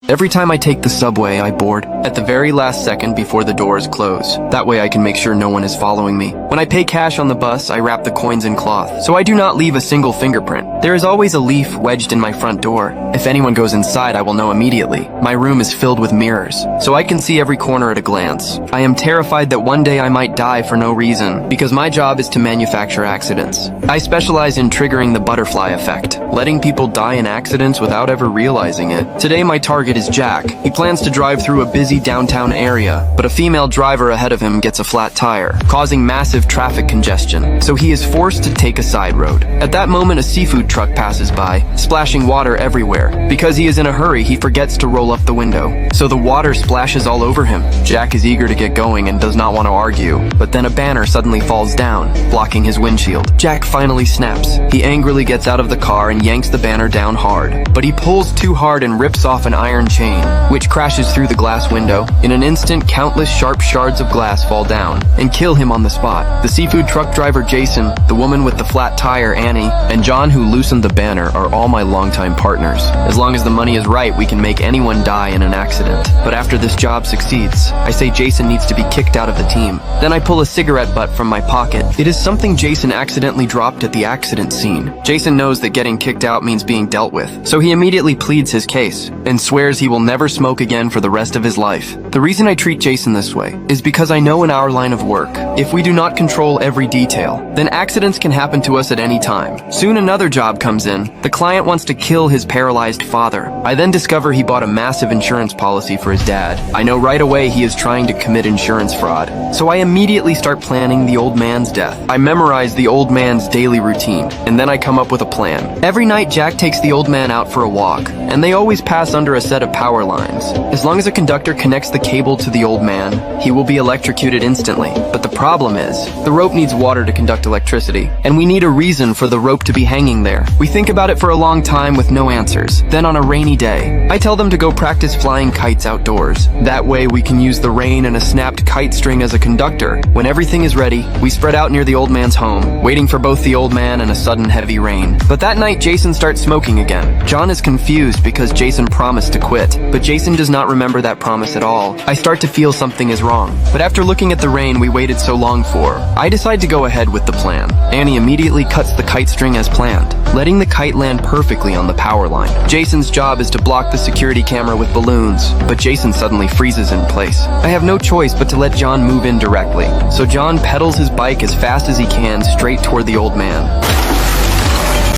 Every time I take the subway, I board at the very last second before the doors close. That way I can make sure no one is following me. When I pay cash on the bus, I wrap the coins in cloth, so I do not leave a single fingerprint. There is always a leaf wedged in my front door. If anyone goes inside, I will know immediately. My room is filled with mirrors, so I can see every corner at a glance. I am terrified that one day I might die for no reason, because my job is to manufacture accidents. I specialize in triggering the butterfly effect, letting people die in accidents without ever realizing it. Today my target is Jack. He plans to drive through a busy downtown area, but a female driver ahead of him gets a flat tire, causing massive traffic congestion, so he is forced to take a side road. At that moment, a seafood truck passes by, splashing water everywhere. Because he is in a hurry, he forgets to roll up the window, so the water splashes all over him. Jack is eager to get going and does not want to argue, but then a banner suddenly falls down, blocking his windshield. Jack finally snaps. He angrily gets out of the car and yanks the banner down hard, but he pulls too hard and rips off an iron chain, which crashes through the glass window. In an instant, countless sharp shards of glass fall down and kill him on the spot. The seafood truck driver Jason, the woman with the flat tire Annie, and John who loosened the banner are all my longtime partners. As long as the money is right, we can make anyone die in an accident. But after this job succeeds, I say Jason needs to be kicked out of the team. Then I pull a cigarette butt from my pocket. It is something Jason accidentally dropped at the accident scene. Jason knows that getting kicked out means being dealt with, so he immediately pleads his case and swears he will never smoke again for the rest of his life. The reason I treat Jason this way is because I know in our line of work, if we do not control every detail, then accidents can happen to us at any time. Soon another job comes in. The client wants to kill his paralyzed father. I then discover he bought a massive insurance policy for his dad. I know right away he is trying to commit insurance fraud, so I immediately start planning the old man's death. I memorize the old man's daily routine, and then I come up with a plan. Every night Jack takes the old man out for a walk, and they always pass under a set of power lines. As long as a conductor connects the cable to the old man, he will be electrocuted instantly. But the problem is, the rope needs water to conduct electricity, and we need a reason for the rope to be hanging there. We think about it for a long time with no answers. Then on a rainy day, I tell them to go practice flying kites outdoors. That way we can use the rain and a snapped kite string as a conductor. When everything is ready, we spread out near the old man's home, waiting for both the old man and a sudden heavy rain. But that night Jason starts smoking again. John is confused because Jason promised to quit, but Jason does not remember that promise at all. I start to feel something is wrong, but after looking at the rain we waited so long for, I decide to go ahead with the plan. Annie immediately cuts the kite string as planned, letting the kite land perfectly on the power line. Jason's job is to block the security camera with balloons, but Jason suddenly freezes in place. I have no choice but to let John move in directly, so John pedals his bike as fast as he can straight toward the old man.